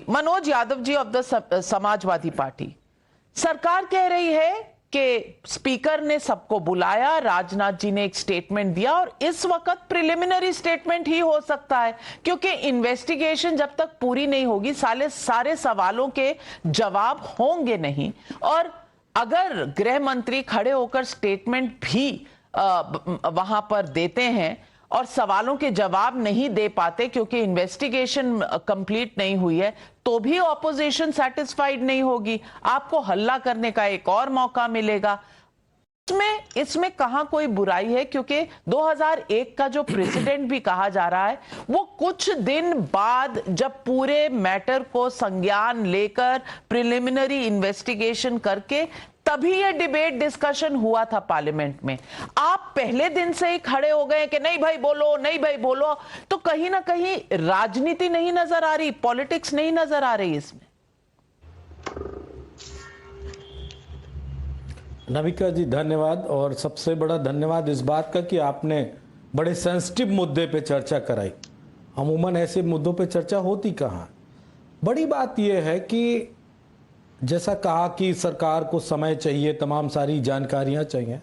Manoj Yadav ji of the Samajwadi party, सरकार कह रही है कि स्पीकर ने सबको बुलाया, राजनाथ जी ने एक स्टेटमेंट दिया और इस वक्त प्रिलिमिनरी स्टेटमेंट ही हो सकता है क्योंकि इन्वेस्टिगेशन जब तक पूरी नहीं होगी सारे सवालों के जवाब होंगे नहीं। और अगर गृह मंत्री खड़े होकर स्टेटमेंट भी वहां पर देते हैं और सवालों के जवाब नहीं दे पाते क्योंकि इन्वेस्टिगेशन कंप्लीट नहीं हुई है, तो भी ऑपोजिशन सेटिस्फाइड नहीं होगी, आपको हल्ला करने का एक और मौका मिलेगा। इसमें कहां कोई बुराई है क्योंकि 2001 का जो प्रेसिडेंट भी कहा जा रहा है वो कुछ दिन बाद जब पूरे मैटर को संज्ञान लेकर प्रिलिमिनरी इन्वेस्टिगेशन करके तभी ये डिबेट डिस्कशन हुआ था पार्लियामेंट में। आप पहले दिन से ही खड़े हो गए कि नहीं भाई बोलो, नहीं भाई बोलो, तो कहीं ना कहीं राजनीति नहीं नजर आ रही, पॉलिटिक्स नहीं नजर आ रही इसमें। नविका जी धन्यवाद, और सबसे बड़ा धन्यवाद इस बात का कि आपने बड़े सेंसिटिव मुद्दे पे चर्चा कराई। अमूमन ऐसे मुद्दों पे चर्चा होती कहाँ। बड़ी बात यह है कि जैसा कहा कि सरकार को समय चाहिए, तमाम सारी जानकारियां चाहिए,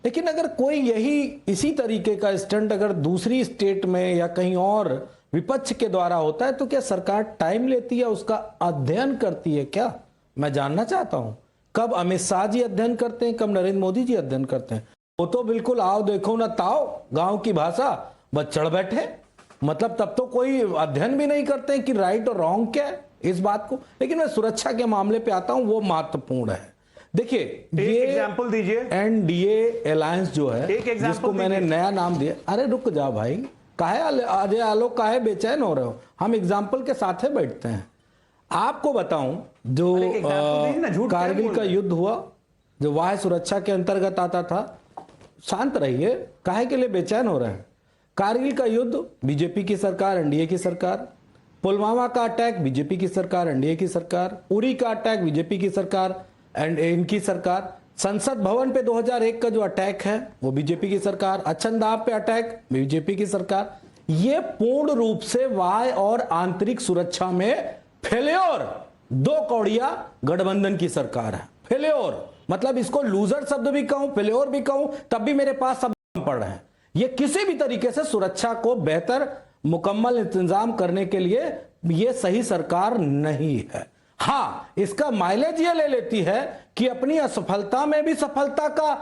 लेकिन अगर कोई यही इसी तरीके का स्टंट अगर दूसरी स्टेट में या कहीं और विपक्ष के द्वारा होता है तो क्या सरकार टाइम लेती है, उसका अध्ययन करती है क्या? मैं जानना चाहता हूं कब अमित शाह जी अध्ययन करते हैं, कब नरेंद्र मोदी जी अध्ययन करते हैं? वो तो बिल्कुल आओ देखो ना ताओ, गांव की भाषा, बस चढ़ बैठे। मतलब तब तो कोई अध्ययन भी नहीं करते कि राइट और रॉन्ग क्या है इस बात को। लेकिन मैं सुरक्षा के मामले पे आता हूं, वो महत्वपूर्ण है। देखिए ये एग्जांपल दीजिए, एनडीए अलायंस जो है जिसको मैंने नया नाम दिया। अरे रुक जाओ भाई, काहे अजय आलोक काहे बेचैन हो रहे हो? हम एग्जाम्पल के साथ ही बैठते हैं। आपको बताऊं जो कारगिल का युद्ध हुआ, जो वाह्य सुरक्षा के अंतर्गत आता था, शांत रहिए, काहे के लिए बेचैन हो रहे हैं? कारगिल का युद्ध बीजेपी की सरकार, एनडीए की सरकार, पुलवामा का अटैक बीजेपी की सरकार, एनडीए की सरकार, उरी का अटैक बीजेपी की सरकार एंड इनकी सरकार, संसद भवन पे 2001 का जो अटैक है वो बीजेपी की सरकार, अच्छनदाब पे अटैक बीजेपी की सरकार। ये पूर्ण रूप से वाह्य और आंतरिक सुरक्षा में फेल्योर, दो कौड़िया गठबंधन की सरकार है। फेल्योर मतलब इसको लूजर शब्द भी कहूं, फेल्योर भी कहूं, तब भी मेरे पास शब्द पड़ रहे हैं। ये किसी भी तरीके से सुरक्षा को बेहतर मुकम्मल इंतजाम करने के लिए ये सही सरकार नहीं है। हाँ, इसका माइलेज ये ले लेती है कि अपनी असफलता में भी सफलता का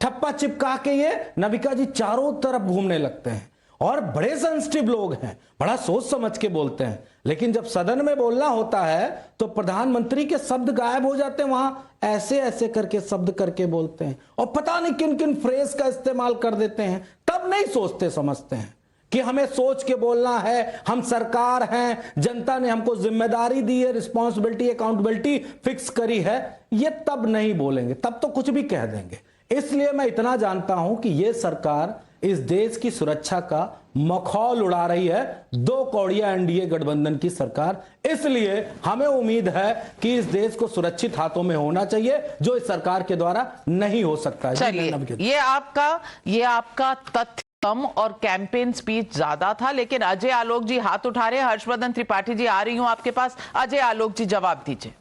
ठप्पा चिपका के ये नविका जी चारों तरफ घूमने लगते हैं और बड़े सेंसिटिव लोग हैं, बड़ा सोच समझ के बोलते हैं। लेकिन जब सदन में बोलना होता है तो प्रधानमंत्री के शब्द गायब हो जाते हैं, वहां ऐसे ऐसे करके शब्द करके बोलते हैं और पता नहीं किन किन फ्रेज का इस्तेमाल कर देते हैं। तब नहीं सोचते समझते हैं कि हमें सोच के बोलना है, हम सरकार हैं, जनता ने हमको जिम्मेदारी दी है, रिस्पॉन्सिबिलिटी अकाउंटेबिलिटी फिक्स करी है, ये तब नहीं बोलेंगे, तब तो कुछ भी कह देंगे। इसलिए मैं इतना जानता हूं कि ये सरकार इस देश की सुरक्षा का मखौल उड़ा रही है, दो कौड़िया एनडीए गठबंधन की सरकार। इसलिए हमें उम्मीद है कि इस देश को सुरक्षित हाथों में होना चाहिए, जो इस सरकार के द्वारा नहीं हो सकता है। चलिए, ये आपका तथ्य कम और कैंपेन स्पीच ज्यादा था, लेकिन अजय आलोक जी हाथ उठा रहे हैं। हर्षवर्धन त्रिपाठी जी आ रही हूं आपके पास। अजय आलोक जी जवाब दीजिए।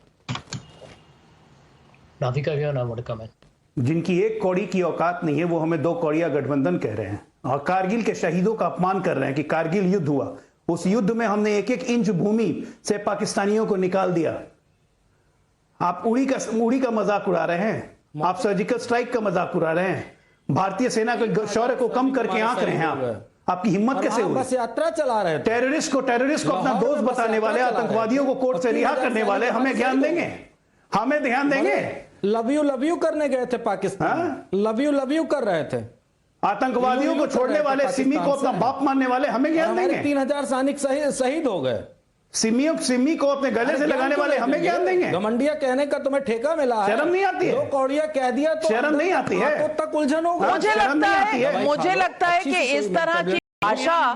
जिनकी एक कौड़ी की औकात नहीं है वो हमें दो कौड़िया गठबंधन कह रहे हैं और कारगिल के शहीदों का अपमान कर रहे हैं कि कारगिल युद्ध हुआ, उस युद्ध में हमने एक एक इंच भूमि से पाकिस्तानियों को निकाल दिया। आप उड़ी का मजाक उड़ा रहे हैं, आप सर्जिकल स्ट्राइक का मजाक उड़ा रहे हैं, भारतीय सेना के शौर्य को कम करके आंक रहे हैं। आपकी हिम्मत कैसे हुई? बस यात्रा चला रहे थे। टेररिस्ट को अपना दोस्त बताने वाले, आतंकवादियों को कोर्ट से रिहा करने वाले हमें ज्ञान देंगे, हमें ध्यान देंगे। लव यू करने गए थे पाकिस्तान, लव यू कर रहे थे। आतंकवादियों को छोड़ने वाले, सिमी को अपना बाप मानने वाले हमें ज्ञान देंगे। 3000 सैनिक शहीद हो गए। सिमी को अपने गले से लगाने वाले हमें ज्ञान देंगे। घमंडिया कहने का तुम्हें ठेका मिला है, शर्म नहीं आती है? दो कौड़िया कह दिया तो शर्म नहीं आती है? तब तक उलझन होगा। मुझे लगता है कि इस तरह की भाषा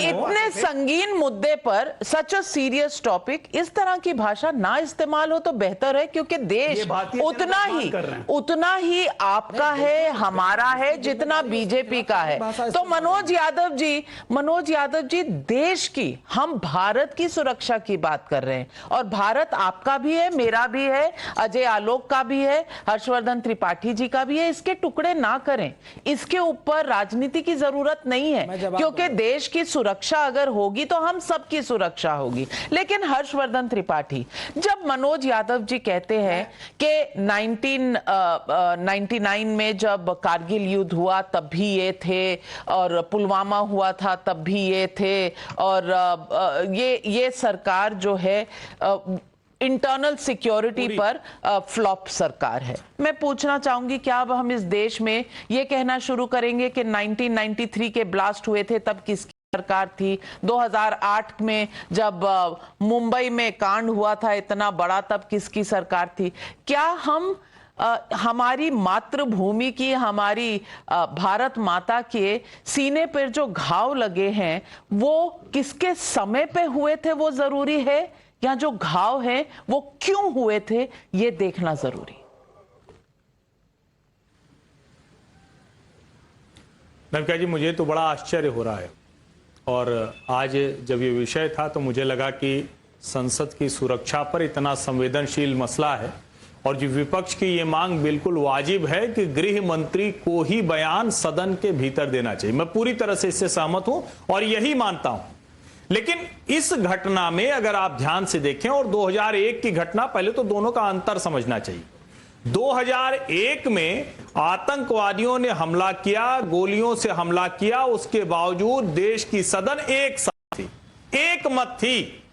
इतने संगीन मुद्दे पर सच अ सीरियस टॉपिक, इस तरह की भाषा ना इस्तेमाल हो तो बेहतर है, क्योंकि देश उतना ही आपका है, हमारा है, जितना बीजेपी का है। तो मनोज यादव जी देश की, हम भारत की सुरक्षा की बात कर रहे हैं, और भारत आपका भी है, मेरा भी है, अजय आलोक का भी है, हर्षवर्धन त्रिपाठी जी का भी है। इसके टुकड़े ना करें, इसके ऊपर राजनीति की जरूरत नहीं है, क्योंकि देश की सुरक्षा अगर होगी तो हम सबकी सुरक्षा होगी। लेकिन हर्षवर्धन त्रिपाठी, जब मनोज यादव जी कहते हैं कि 1999 में जब कारगिल युद्ध हुआ तब भी ये थे, और पुलवामा हुआ था तब भी ये थे, और ये सरकार जो है इंटरनल सिक्योरिटी पर फ्लॉप सरकार है। मैं पूछना चाहूंगी, क्या अब हम इस देश में ये कहना शुरू करेंगे कि 1993 के ब्लास्ट हुए थे तब किसकी सरकार थी, 2008 में जब मुंबई में कांड हुआ था इतना बड़ा तब किसकी सरकार थी? क्या हम हमारी मातृभूमि की, हमारी भारत माता के सीने पर जो घाव लगे हैं वो किसके समय पे हुए थे वो जरूरी है, या जो घाव हैं वो क्यों हुए थे ये देखना जरूरी? नवका जी, मुझे तो बड़ा आश्चर्य हो रहा है, और आज जब ये विषय था तो मुझे लगा कि संसद की सुरक्षा पर इतना संवेदनशील मसला है, और जो विपक्ष की ये मांग बिल्कुल वाजिब है कि गृह मंत्री को ही बयान सदन के भीतर देना चाहिए। मैं पूरी तरह से इससे सहमत हूं और यही मानता हूं। लेकिन इस घटना में अगर आप ध्यान से देखें, और 2001 की घटना, पहले तो दोनों का अंतर समझना चाहिए। 2001 में आतंकवादियों ने हमला किया, गोलियों से हमला किया, उसके बावजूद देश की सदन एक साथ थी, एक मत थी।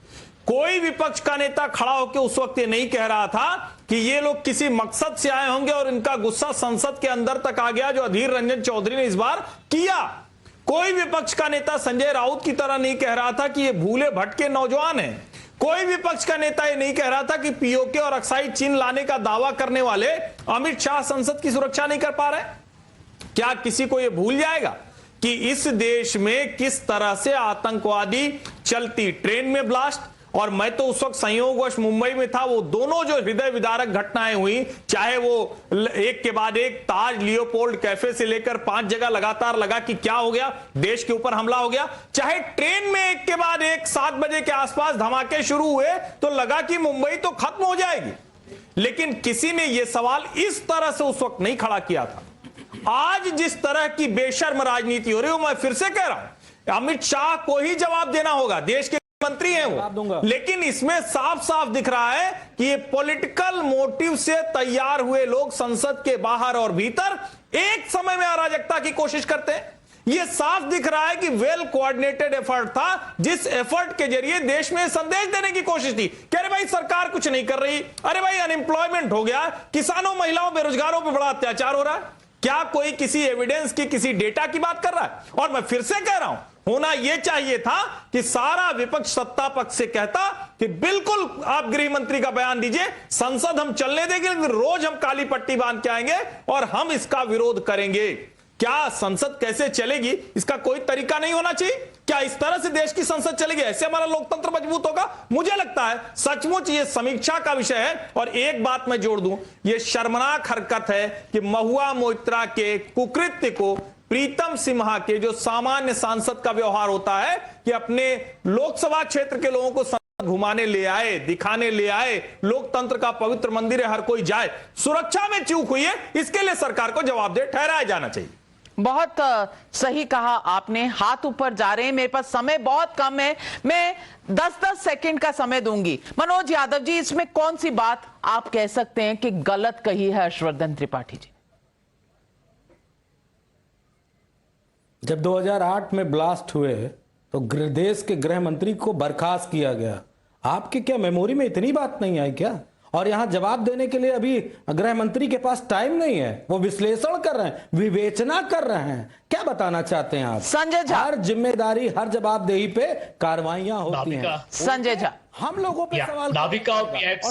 कोई विपक्ष का नेता खड़ा होकर उस वक्त ये नहीं कह रहा था कि ये लोग किसी मकसद से आए होंगे और इनका गुस्सा संसद के अंदर तक आ गया, जो अधीर रंजन चौधरी ने इस बार किया। कोई विपक्ष का नेता संजय राउत की तरह नहीं कह रहा था कि ये भूले भटके नौजवान हैं। कोई विपक्ष का नेता ये नहीं कह रहा था कि पीओके और अक्साई चीन लाने का दावा करने वाले अमित शाह संसद की सुरक्षा नहीं कर पा रहे। क्या किसी को ये भूल जाएगा कि इस देश में किस तरह से आतंकवादी चलती ट्रेन में ब्लास्ट, और मैं तो उस वक्त संयोगवश मुंबई में था, वो दोनों जो हृदय विदारक घटनाएं हुई, चाहे वो एक के बाद एक ताज लियोपोल्ड कैफे से लेकर 5 जगह लगातार लगा कि क्या हो गया, देश के ऊपर हमला हो गया, चाहे ट्रेन में एक के बाद एक 7 बजे के आसपास धमाके शुरू हुए तो लगा कि मुंबई तो खत्म हो जाएगी। लेकिन किसी ने यह सवाल इस तरह से उस वक्त नहीं खड़ा किया था। आज जिस तरह की बेशर्म राजनीति हो रही है, मैं फिर से कह रहा हूं, अमित शाह को ही जवाब देना होगा, देश के मंत्री हैं वो, लेकिन इसमें साफ साफ दिख रहा है कि ये पॉलिटिकल मोटिव से तैयार हुए लोग संसद के बाहर और भीतर एक समय में अराजकता की कोशिश करते हैं। ये साफ दिख रहा है कि वेल कोऑर्डिनेटेड एफर्ट था, जिस एफर्ट के जरिए देश में संदेश देने की कोशिश थी कि अरे भाई सरकार कुछ नहीं कर रही, अरे भाई अनएम्प्लॉयमेंट हो गया, किसानों महिलाओं बेरोजगारों पर बड़ा अत्याचार हो रहा है। क्या कोई किसी एविडेंस की, किसी डेटा की बात कर रहा है? और मैं फिर से कह रहा हूं, होना यह चाहिए था कि सारा विपक्ष सत्ता पक्ष से कहता कि बिल्कुल आप गृह मंत्री का बयान दीजिए, संसद हम चलने देंगे, लेकिन रोज हम काली पट्टी बांध के आएंगे और हम इसका विरोध करेंगे। क्या संसद कैसे चलेगी इसका कोई तरीका नहीं होना चाहिए? क्या इस तरह से देश की संसद चलेगी? ऐसे हमारा लोकतंत्र मजबूत होगा? मुझे लगता है सचमुच ये समीक्षा का विषय है। और एक बात मैं जोड़ दूं, ये शर्मनाक हरकत है कि महुआ मोइत्रा के कुकृत्य को प्रीतम सिन्हा के जो सामान्य सांसद का व्यवहार होता है कि अपने लोकसभा क्षेत्र के लोगों को घुमाने ले आए, दिखाने ले आए, लोकतंत्र का पवित्र मंदिर है, हर कोई जाए, सुरक्षा में चूक हुई है, इसके लिए सरकार को जवाबदेह ठहराया जाना चाहिए। बहुत सही कहा आपने। हाथ ऊपर जा रहे हैं, मेरे पास समय बहुत कम है, मैं 10-10 सेकंड का समय दूंगी। मनोज यादव जी, इसमें कौन सी बात आप कह सकते हैं कि गलत कही है हर्षवर्धन त्रिपाठी जी? जब 2008 में ब्लास्ट हुए तो देश के गृह मंत्री को बर्खास्त किया गया। आपकी क्या मेमोरी में इतनी बात नहीं आई क्या? और यहां जवाब देने के लिए अभी गृह मंत्री के पास टाइम नहीं है, वो विश्लेषण कर रहे हैं, विवेचना कर रहे हैं। क्या बताना चाहते हैं आप? संजय झा, हर जिम्मेदारी, हर जवाबदेही पे कार्रवाइयां होती हैं। संजय झा, हम लोगों पे सवाल Navika, we have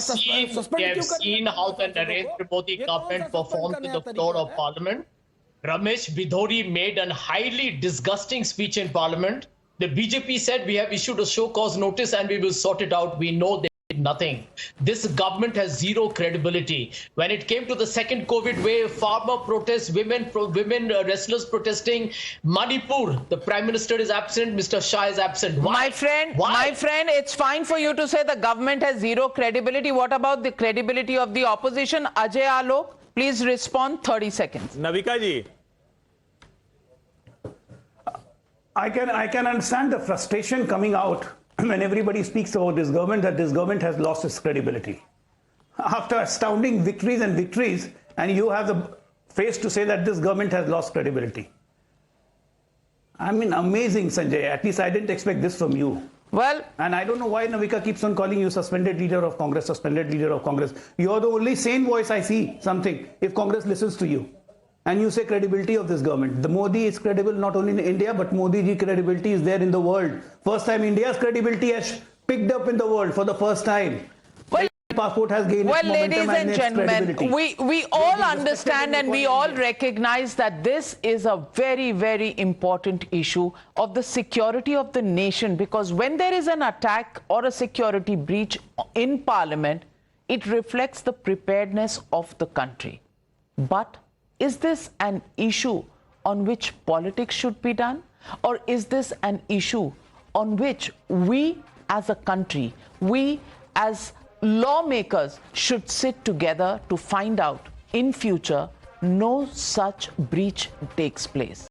seen how the Narendra Modi government performed to the floor of parliament. Ramesh Bidhori made a highly disgusting speech in Parliament. The BJP said we have issued a show cause notice and we will sort it out. We know they did nothing. This government has zero credibility. When it came to the second COVID wave, farmer protests, women wrestlers protesting, Manipur, the Prime Minister is absent, Mr. Shah is absent. Why? My friend, it's fine for you to say the government has zero credibility. What about the credibility of the opposition? Ajay Alok, please respond. 30 seconds. Navika ji, I can understand the frustration coming out when everybody speaks about this government, that this government has lost its credibility. After astounding victories and victories, and you have the face to say that this government has lost credibility. I mean, amazing, Sanjay. At least I didn't expect this from you. Well, And I don't know why Navika keeps on calling you suspended leader of Congress, suspended leader of Congress. You're the only sane voice I see something if Congress listens to you. And you say credibility of this government. The Modi is credible not only in India, but Modi ji credibility is there in the world. First time India's credibility has picked up in the world for the first time. well, Passport has gained its ladies momentum and its gentlemen, credibility. we all understand and we all recognize that this is a very, very important issue of the security of the nation, because when there is an attack or a security breach in Parliament, it reflects the preparedness of the country. But is this an issue on which politics should be done? Or is this an issue on which we as a country, we as lawmakers should sit together to find out in future no such breach takes place?